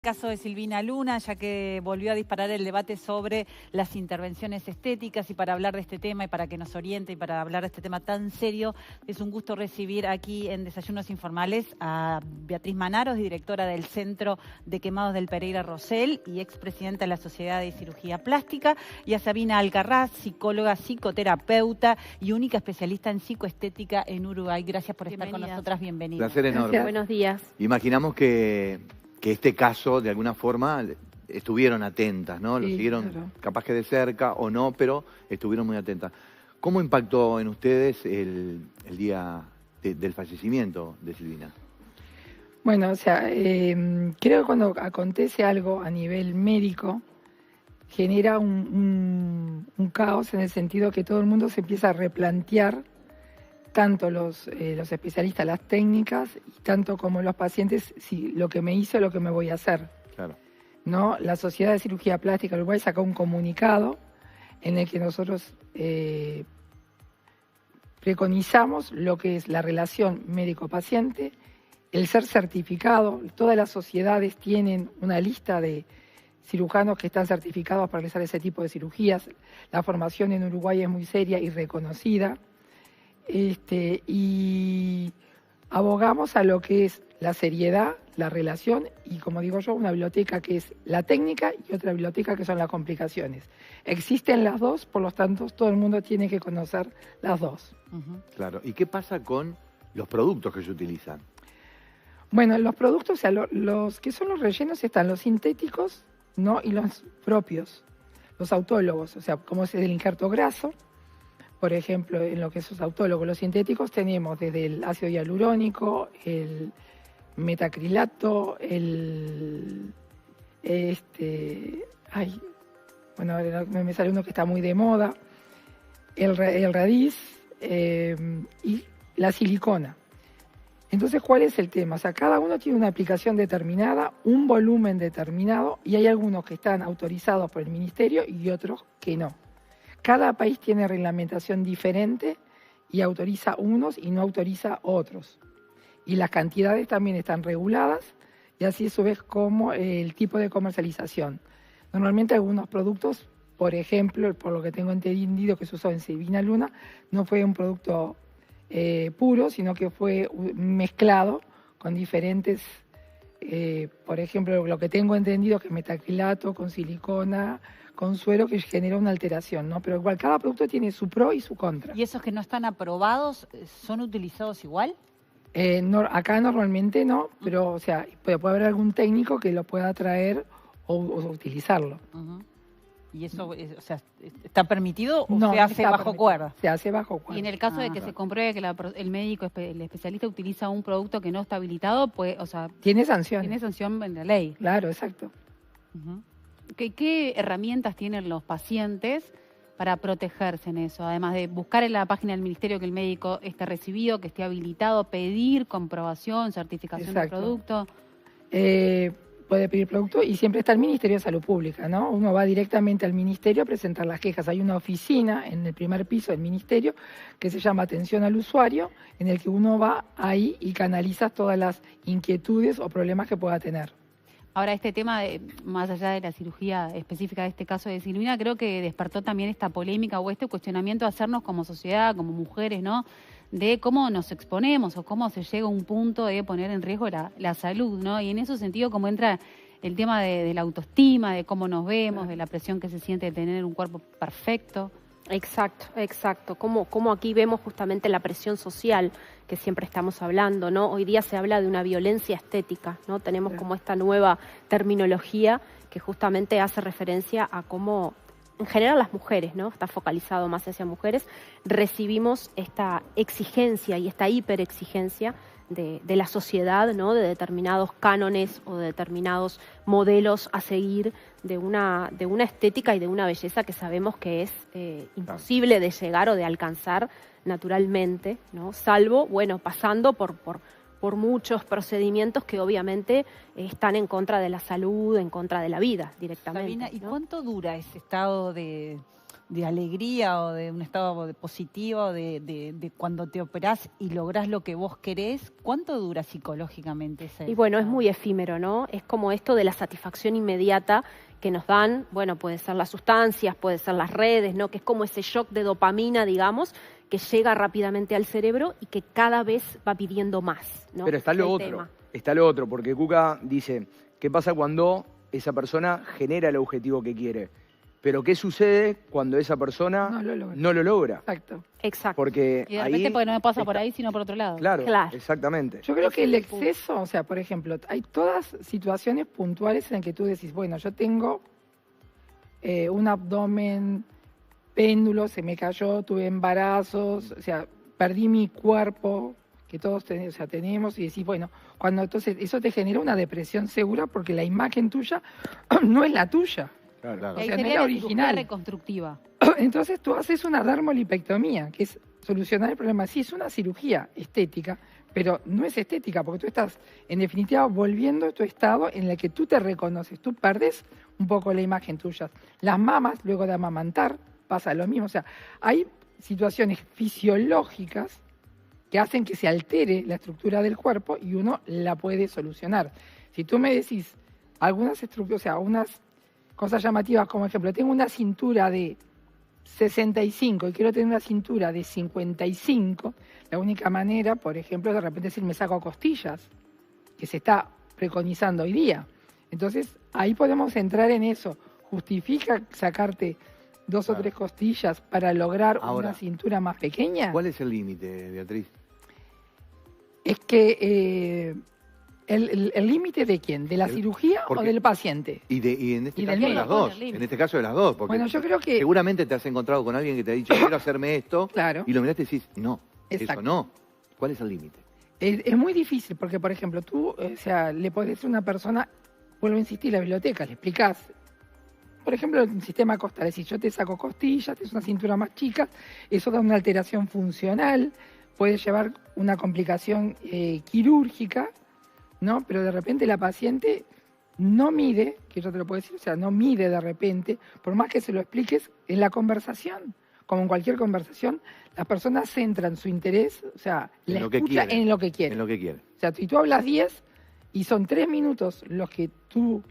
Caso de Silvina Luna, ya que volvió a disparar el debate sobre las intervenciones estéticas, y para hablar de este tema y para que nos oriente y para hablar de este tema tan serio, es un gusto recibir aquí en Desayunos Informales a Beatriz Manaros, directora del Centro de Quemados del Pereira Rosell y expresidenta de la Sociedad de Cirugía Plástica, y a Sabina Alcaraz, psicóloga, psicoterapeuta y única especialista en psicoestética en Uruguay. Gracias por estar con nosotras, bienvenida. Placer enorme. Gracias. Buenos días. Imaginamos que este caso, de alguna forma, estuvieron atentas, ¿no? Lo Sí, siguieron claro. capaz que de cerca o no, pero estuvieron muy atentas. ¿Cómo impactó en ustedes el día del fallecimiento de Silvina? Bueno, o sea, creo que cuando acontece algo a nivel médico, genera un caos en el sentido que todo el mundo se empieza a replantear, tanto los especialistas, las técnicas, y tanto como los pacientes, si lo que me hizo, lo que me voy a hacer. Claro. ¿No? La Sociedad de Cirugía Plástica de Uruguay sacó un comunicado en el que nosotros preconizamos lo que es la relación médico-paciente, el ser certificado. Todas las sociedades tienen una lista de cirujanos que están certificados para realizar ese tipo de cirugías. La formación en Uruguay es muy seria y reconocida. Y abogamos a lo que es la seriedad, la relación y, como digo yo, una biblioteca que es la técnica y otra biblioteca que son las complicaciones. Existen las dos, por lo tanto, todo el mundo tiene que conocer las dos. Claro. ¿Y qué pasa con los productos que se utilizan? Bueno, los productos, o sea, los que son los rellenos están los sintéticos, ¿no? Y los propios, los autólogos, o sea, como es el injerto graso. Por ejemplo, en lo que es los autólogos, los sintéticos tenemos desde el ácido hialurónico, el metacrilato, bueno, ahora me sale uno que está muy de moda, el radiz y la silicona. Entonces, ¿cuál es el tema? O sea, cada uno tiene una aplicación determinada, un volumen determinado, y hay algunos que están autorizados por el ministerio y otros que no. Cada país tiene reglamentación diferente y autoriza unos y no autoriza otros. Y las cantidades también están reguladas, y así a su vez como el tipo de comercialización. Normalmente algunos productos, por ejemplo, por lo que tengo entendido que se usó en Silvina Luna, no fue un producto puro, sino que fue mezclado con diferentes, por ejemplo, lo que tengo entendido que es metacrilato con silicona, con suero, que genera una alteración, ¿no? Pero igual cada producto tiene su pro y su contra. ¿Y esos que no están aprobados son utilizados igual? Acá normalmente no, pero o sea, puede haber algún técnico que lo pueda traer o utilizarlo. ¿Y eso o sea, está permitido o No, se no hace está bajo permitido. cuerda? Se hace bajo cuerda. Y en el caso de que se compruebe que el médico, el especialista utiliza un producto que no está habilitado, pues, o sea, Tiene sanción. tiene sanción en la ley. Claro, exacto. ¿Qué herramientas tienen los pacientes para protegerse en eso? Además de buscar en la página del ministerio que el médico esté recibido, que esté habilitado, pedir comprobación, certificación del producto. Puede pedir producto y siempre está el Ministerio de Salud Pública, ¿no? Uno va directamente al ministerio a presentar las quejas. Hay una oficina en el primer piso del ministerio que se llama Atención al Usuario, en el que uno va ahí y canaliza todas las inquietudes o problemas que pueda tener. Ahora, este tema, más allá de la cirugía específica de este caso de Silvina, creo que despertó también esta polémica o este cuestionamiento a hacernos como sociedad, como mujeres, ¿no? De cómo nos exponemos o cómo se llega a un punto de poner en riesgo la salud, ¿no? Y en ese sentido, cómo entra el tema de la autoestima, de cómo nos vemos, de la presión que se siente de tener un cuerpo perfecto. Exacto, exacto. Como aquí vemos justamente la presión social que siempre estamos hablando, ¿no? Hoy día se habla de una violencia estética, ¿no? Tenemos como esta nueva terminología que justamente hace referencia a cómo, en general las mujeres, ¿no? Está focalizado más hacia mujeres, recibimos esta exigencia y esta hiperexigencia de la sociedad, ¿no? De determinados cánones o de determinados modelos a seguir de una estética y de una belleza que sabemos que es imposible de llegar o de alcanzar naturalmente, ¿no? Salvo, bueno, pasando por muchos procedimientos que obviamente están en contra de la salud, en contra de la vida directamente. Sabina, ¿y ¿no? cuánto dura ese estado de de alegría o de un estado positivo de cuando te operás y lográs lo que vos querés, ¿cuánto dura psicológicamente ese? Y bueno, es muy efímero, ¿no? Es como esto de la satisfacción inmediata que nos dan, bueno, puede ser las sustancias, puede ser las redes, ¿no? Que es como ese shock de dopamina, digamos, que llega rápidamente al cerebro y que cada vez va pidiendo más, ¿no? Pero está Es lo el otro, tema. está lo otro, porque Cuca dice, ¿qué pasa cuando esa persona genera el objetivo que quiere? Pero ¿qué sucede cuando esa persona no lo logra? Exacto. Exacto. Porque Y de repente ahí porque no me pasa está- por ahí, sino por otro lado. Claro, Claro. exactamente. Yo creo que el exceso, o sea, por ejemplo, hay todas situaciones puntuales en que tú decís, bueno, yo tengo un abdomen, péndulo, se me cayó, tuve embarazos, o sea, perdí mi cuerpo, que todos tenemos, o sea, tenemos, y decís, bueno, cuando entonces eso te genera una depresión segura porque la imagen tuya no es la tuya. Claro. Claro. Y ahí O sea, no sería era la cirugía original. reconstructiva. Entonces tú haces una dermolipectomía, que es solucionar el problema. Sí, es una cirugía estética, pero no es estética, porque tú estás, en definitiva, volviendo a tu estado en el que tú te reconoces. Tú perdes un poco la imagen tuya. Las mamas, luego de amamantar, pasa lo mismo. O sea, hay situaciones fisiológicas que hacen que se altere la estructura del cuerpo y uno la puede solucionar. Si tú me decís algunas estructuras, o sea, unas cosas llamativas, como ejemplo, tengo una cintura de 65 y quiero tener una cintura de 55, la única manera, por ejemplo, de repente decir me saco costillas, que se está preconizando hoy día. Entonces, ahí podemos entrar en eso. ¿Justifica sacarte 2 o 3 costillas para lograr Ahora, una cintura más pequeña? ¿Cuál es el límite, Beatriz? Es que el límite de quién, de la cirugía o porque- del paciente. Y en este Y caso del de las médico, dos. del límite. En este caso de las dos. Porque Bueno, yo creo que- seguramente te has encontrado con alguien que te ha dicho, quiero hacerme esto. Claro. Y lo miraste y decís, no, eso Exacto. no. ¿Cuál es el límite? Es muy difícil porque, por ejemplo, tú, o sea, le podés decir a una persona, vuelvo a insistir, la biblioteca, le explicás, por ejemplo, el sistema costal, es decir, yo te saco costillas, tienes una cintura más chica, eso da una alteración funcional, puede llevar una complicación quirúrgica, ¿no? Pero de repente la paciente no mide, que yo te lo puedo decir, o sea, no mide de repente, por más que se lo expliques, en la conversación, como en cualquier conversación, las personas centran su interés, o sea, En la lo que escucha quieren. en lo que quieren. En lo que quiere. O sea, si tú hablas 10 y son 3 minutos los que tú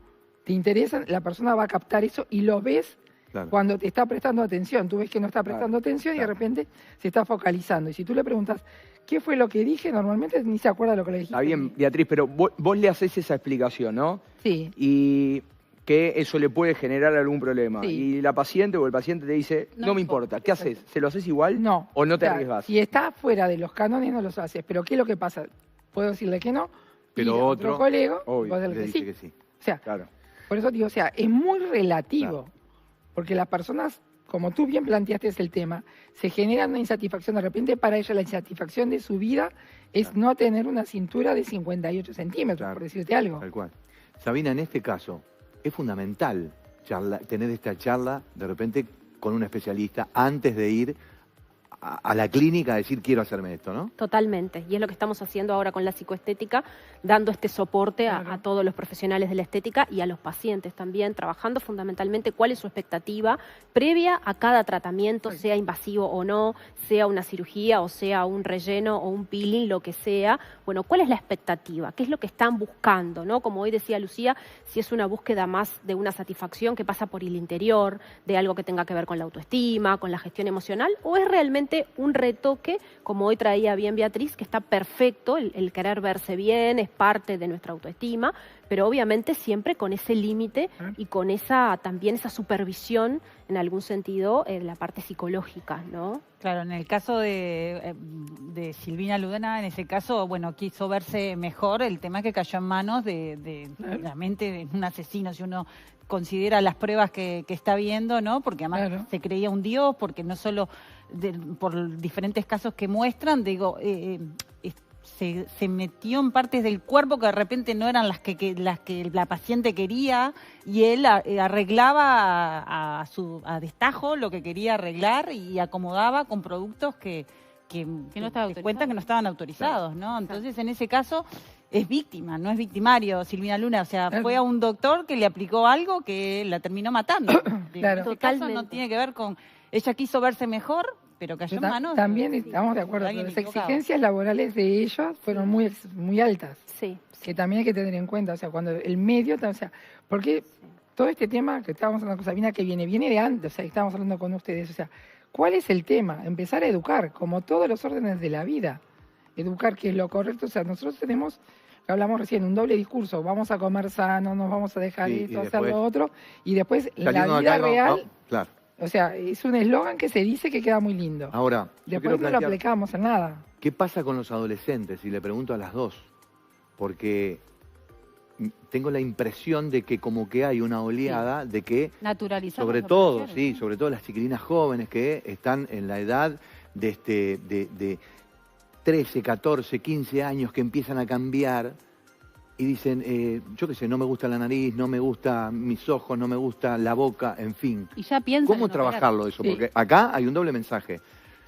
te interesan, la persona va a captar eso y lo ves Claro. cuando te está prestando atención. Tú ves que no está prestando atención y de claro. repente se está focalizando. Y si tú le preguntas, ¿qué fue lo que dije? Normalmente ni se acuerda lo que le dijiste. Está bien, Beatriz, pero vos le haces esa explicación, ¿no? Sí, Y que eso le puede generar algún problema. Sí. Y la paciente o el paciente te dice, No no me me importa. ¿Qué haces? ¿Se lo haces igual? no. ¿O no te O sea, arriesgas? Si está fuera de los cánones, no los haces. Pero ¿qué es lo que pasa? Puedo decirle que no. Pero ir a otro, colega, obvio, vos Le decirle dice sí. que sí. O sea, Claro. por eso digo, o sea, es muy relativo. Claro. Porque las personas, como tú bien planteaste el tema, se genera una insatisfacción. De repente para ella la insatisfacción de su vida es no tener una cintura de 58 centímetros, Claro. por decirte algo. Tal cual. Sabina, en este caso, es fundamental tener esta charla de repente con un especialista antes de ir a la clínica a decir quiero hacerme esto, ¿no? Totalmente, y es lo que estamos haciendo ahora con la psicoestética, dando este soporte a todos los profesionales de la estética y a los pacientes también, trabajando fundamentalmente cuál es su expectativa previa a cada tratamiento, sea invasivo o no, sea una cirugía o sea un relleno o un peeling, lo que sea. Bueno, ¿cuál es la expectativa? ¿Qué es lo que están buscando? ¿No? Como hoy decía Lucía, si es una búsqueda más de una satisfacción que pasa por el interior, de algo que tenga que ver con la autoestima, con la gestión emocional, o es realmente un retoque, como hoy traía bien Beatriz, que está perfecto, el querer verse bien, es parte de nuestra autoestima, pero obviamente siempre con ese límite y con esa también esa supervisión, en algún sentido, en la parte psicológica, ¿no? Claro, en el caso de Silvina Ludena, en ese caso, bueno, quiso verse mejor. El tema es que cayó en manos de realmente de un asesino, si uno considera las pruebas que está viendo, ¿no? Porque además Claro. se creía un dios, porque no solo por diferentes casos que muestran, digo, se metió en partes del cuerpo que de repente no eran las que la paciente quería, y él arreglaba a destajo lo que quería arreglar y acomodaba con productos que no estaban cuentan que no estaban autorizados, ¿no? Entonces, en ese caso, es víctima, no es victimario, Silvina Luna. O sea, Claro. fue a un doctor que le aplicó algo que la terminó matando. Claro. En este caso no Totalmente. tiene que ver con Ella quiso verse mejor, pero cayó en manos. También de- estamos de acuerdo, alguien las equivocado. exigencias laborales de ellos fueron muy altas. Sí. Que también hay que tener en cuenta, o sea, cuando el medio, o sea, porque todo este tema que estábamos hablando con Sabina, que viene de antes, o sea, estábamos hablando con ustedes, o sea, ¿cuál es el tema? Empezar a educar, como todos los órdenes de la vida, educar qué es lo correcto, o sea, nosotros tenemos, que hablamos recién, un doble discurso, vamos a comer sano, nos vamos a dejar Sí, esto, y hacer después, lo otro, y después la saliendo de vida acá, real, claro. o sea, es un eslogan que se dice que queda muy lindo. Ahora, yo Después quiero no lo plantear, aplicamos en nada. ¿qué pasa con los adolescentes? Y le pregunto a las dos, porque tengo la impresión de que como que hay una oleada de que, Naturalizamos sobre las todo, operaciones, sí, sobre todo las chiquilinas jóvenes que están en la edad de 13, 14, 15 años, que empiezan a cambiar y dicen, yo qué sé, no me gusta la nariz, no me gusta mis ojos, no me gusta la boca, en fin. Y ya piensan ¿Cómo en operar. trabajarlo eso? Sí. Porque acá hay un doble mensaje.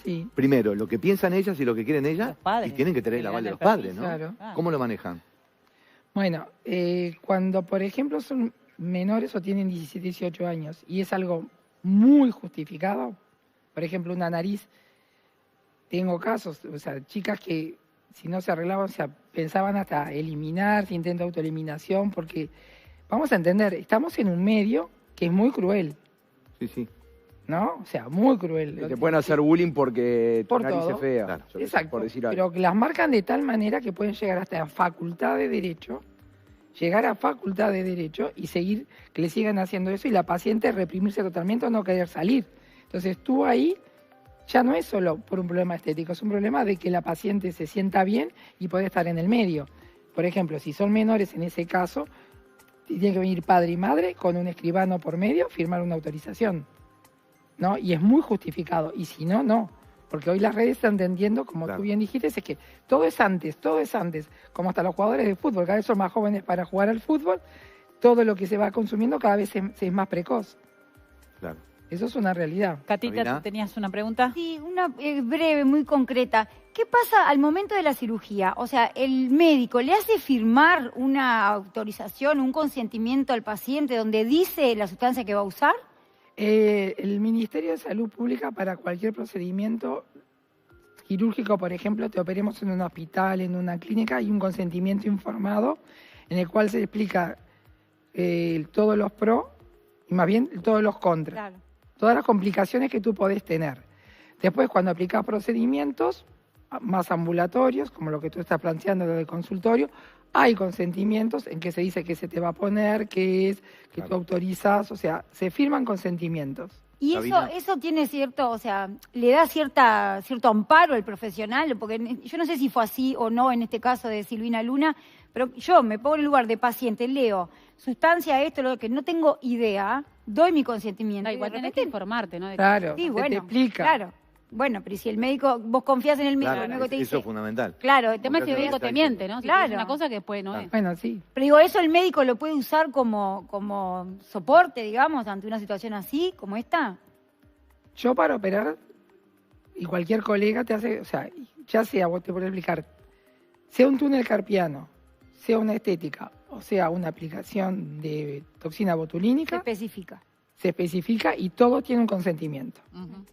Sí, Primero, lo que piensan ellas y lo que quieren ellas, Los padres. y tienen que tener Que el le aval dan de el los padres, ¿no? claro. ¿Cómo lo manejan? Bueno, cuando por ejemplo son menores o tienen 17, 18 años y es algo muy justificado, por ejemplo una nariz, tengo casos, o sea, chicas que si no se arreglaban, o sea, pensaban hasta eliminarse, intento de autoeliminación, porque vamos a entender, estamos en un medio que es muy cruel, Sí, sí. ¿no? O sea, muy cruel. Te pueden hacer bullying porque tu Por nariz todo. es fea. Claro. yo qué sé, Exacto, por decir algo. pero que las marcan de tal manera que pueden llegar hasta la facultad de derecho, llegar a facultad de derecho y seguir, que le sigan haciendo eso y la paciente reprimirse totalmente o no querer salir. Entonces tú ahí ya no es solo por un problema estético, es un problema de que la paciente se sienta bien y puede estar en el medio. Por ejemplo, si son menores en ese caso, tiene que venir padre y madre con un escribano por medio, firmar una autorización, ¿no? Y es muy justificado, y si no, no. Porque hoy las redes están entendiendo, como Claro. tú bien dijiste, es que todo es antes, como hasta los jugadores de fútbol, cada vez son más jóvenes para jugar al fútbol, todo lo que se va consumiendo cada vez es más precoz. Claro. Eso es una realidad. Catita, Sabina. ¿tú tenías una pregunta? Sí, una breve, muy concreta. ¿Qué pasa al momento de la cirugía? O sea, ¿el médico le hace firmar una autorización, un consentimiento al paciente donde dice la sustancia que va a usar? El Ministerio de Salud Pública, para cualquier procedimiento quirúrgico, por ejemplo, te operemos en un hospital, en una clínica, hay un consentimiento informado en el cual se explica todos los pros y más bien todos los contras. Claro. Todas las complicaciones que tú podés tener. Después, cuando aplicas procedimientos más ambulatorios, como lo que tú estás planteando, lo del consultorio, hay consentimientos en que se dice que se te va a poner, que es, que Claro. tú autorizas, o sea, se firman consentimientos. Y Sabina. eso tiene cierto, o sea, le da cierto amparo al profesional, porque yo no sé si fue así o no en este caso de Silvina Luna, pero yo me pongo en el lugar de paciente, leo sustancia esto, lo que no tengo idea, doy mi consentimiento. No, y igual de tenés que repente- informarte, ¿no? De Claro, Sí, se bueno, te explica. claro. Bueno, pero si el médico, vos confías en el médico, Claro, el médico te eso dice, es fundamental. claro, El tema es que el Porque médico está te diciendo. miente, ¿no? Si Claro. te dice una cosa que después no Claro. es. Bueno, sí. pero digo, eso el médico lo puede usar como soporte, digamos, ante una situación así, como esta. Yo para operar, y cualquier colega te hace, o sea, ya sea, vos te puedo explicar, sea un túnel carpiano, sea una estética, o sea una aplicación de toxina Se botulínica, especifica. se especifica y todo tiene un consentimiento. Ujú.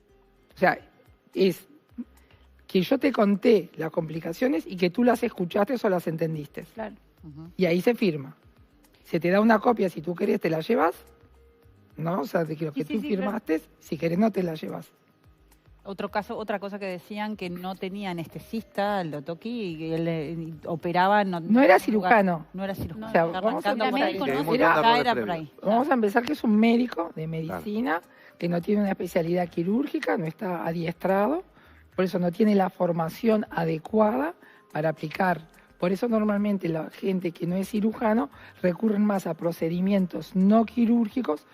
O sea, es que yo te conté las complicaciones y que tú las escuchaste o las entendiste. Claro. Ujú. Y ahí se firma. Se te da una copia, si tú querés te la llevas, ¿no? O sea, de que lo que Sí, tú sí, claro. firmaste, si querés no te la llevas. Otra cosa que decían que no tenía anestesista, el Toki, y que él operaba. No era cirujano. No era cirujano. O sea, Está vamos a arrancando por empezar ahí. médico, ¿no? Hay un Era- montón de Acá errores era por previos. ahí. Vamos a empezar que es un médico de medicina que no tiene una especialidad quirúrgica, no está adiestrado, por eso no tiene la formación adecuada para aplicar. Por eso normalmente la gente que no es cirujano recurren más a procedimientos no quirúrgicos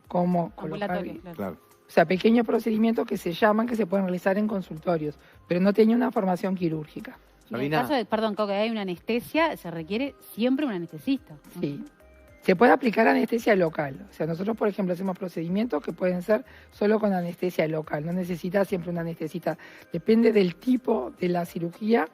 como colocar, Ambulatorio, claro. Claro. o sea, pequeños procedimientos que se llaman, que se pueden realizar en consultorios, pero no tenía una formación quirúrgica. Y en el Sabina. caso de, perdón, Coque, hay una anestesia, se requiere siempre un anestesista. Sí. Se puede aplicar anestesia local. O sea, nosotros, por ejemplo, hacemos procedimientos que pueden ser solo con anestesia local. No necesita siempre una anestesista. Depende del tipo de la cirugía.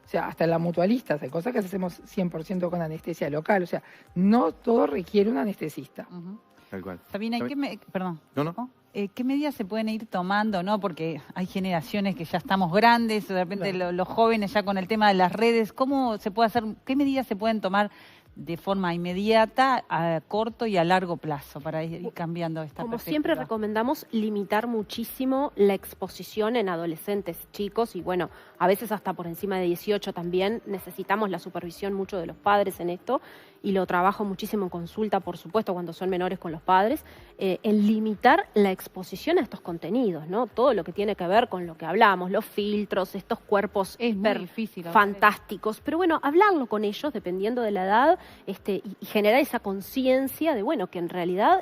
O sea, hasta la mutualista. Hay cosas que hacemos 100% con anestesia local. O sea, no todo requiere un anestesista. Ujú. Tal cual. Sabina, ¿y qué me...? Perdón. No, no. ¿qué medidas se pueden ir tomando, no? Porque hay generaciones que ya estamos grandes, de repente los jóvenes ya con el tema de las redes, ¿cómo se puede hacer, qué medidas se pueden tomar de forma inmediata, a corto y a largo plazo para ir cambiando esta Como perspectiva? siempre recomendamos limitar muchísimo la exposición en adolescentes chicos y bueno, a veces hasta por encima de 18 también necesitamos la supervisión mucho de los padres en esto y lo trabajo muchísimo en consulta, por supuesto, cuando son menores con los padres, en limitar la exposición a estos contenidos, ¿no? Todo lo que tiene que ver con lo que hablamos, los filtros, estos cuerpos es muy difícil, fantásticos, pero bueno, hablarlo con ellos dependiendo de la edad, y generar esa conciencia de, bueno, que en realidad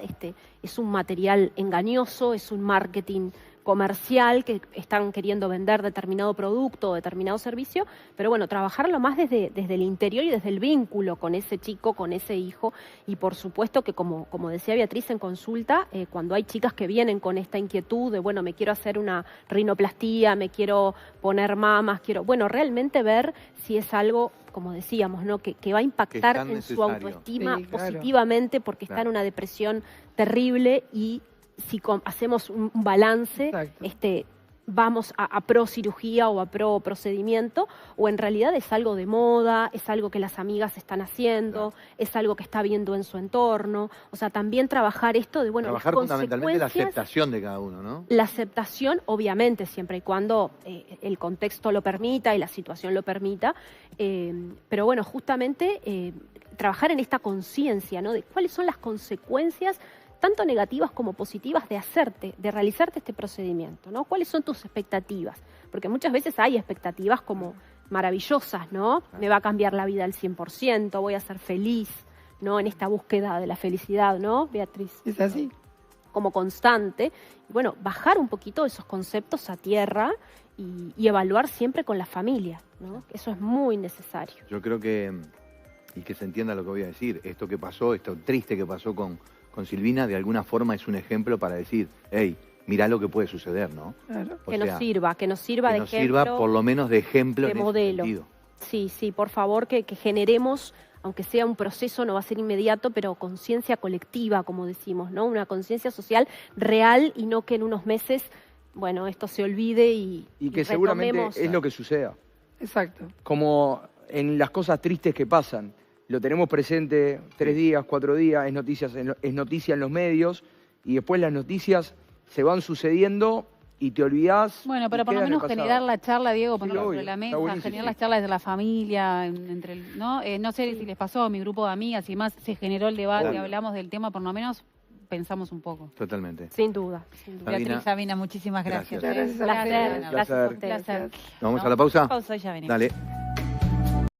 es un material engañoso, es un marketing comercial que están queriendo vender determinado producto o determinado servicio, pero bueno, trabajarlo más desde el interior y desde el vínculo con ese chico, con ese hijo, y por supuesto que como decía Beatriz en consulta, cuando hay chicas que vienen con esta inquietud de, bueno, me quiero hacer una rinoplastia, me quiero poner mamas, bueno, realmente ver si es algo, como decíamos, ¿no? que va a impactar en su autoestima positivamente porque está en una depresión terrible y si hacemos un balance, vamos a pro cirugía o a pro procedimiento, o en realidad es algo de moda, es algo que las amigas están haciendo, es algo que está viendo en su entorno. O sea, también trabajar esto de, bueno, trabajar fundamentalmente la aceptación de cada uno, ¿no? La aceptación, obviamente, siempre y cuando el contexto lo permita y la situación lo permita, pero bueno, justamente trabajar en esta conciencia, ¿no? De cuáles son las consecuencias tanto negativas como positivas de realizarte este procedimiento, ¿no? ¿Cuáles son tus expectativas? Porque muchas veces hay expectativas como maravillosas, ¿no? Me va a cambiar la vida al 100%, voy a ser feliz, ¿no? En esta búsqueda de la felicidad, ¿no, Beatriz? Es así. Como constante. Y bueno, bajar un poquito esos conceptos a tierra y evaluar siempre con la familia, ¿no? Eso es muy necesario. Yo creo que, y que se entienda lo que voy a decir, esto que pasó, esto triste que pasó con Silvina, de alguna forma es un ejemplo para decir, hey, mirá lo que puede suceder, ¿no? Claro. Que nos sirva de ejemplo. Sirva por lo menos de ejemplo de en modelo. ese sentido. Sí, por favor, que generemos, aunque sea un proceso, no va a ser inmediato, pero conciencia colectiva, como decimos, ¿no? Una conciencia social real y no que en unos meses, bueno, esto se olvide y que seguramente es lo que suceda. Exacto. Como en las cosas tristes que pasan. Lo tenemos presente 3 días, 4 días, es noticia en los medios y después las noticias se van sucediendo y te olvidás. Bueno, pero por lo menos generar la charla, Diego, ponerlo sobre la mesa, buenísimo, generar las charlas de la familia, ¿no? No sé si les pasó a mi grupo de amigas y más, se generó el debate, hablamos del tema, por lo menos pensamos un poco. Totalmente. Sin duda. Beatriz, Sabina, muchísimas gracias. Placer. Gracias a ustedes. ¿Vamos a la pausa? Pausa y ya venimos. Dale.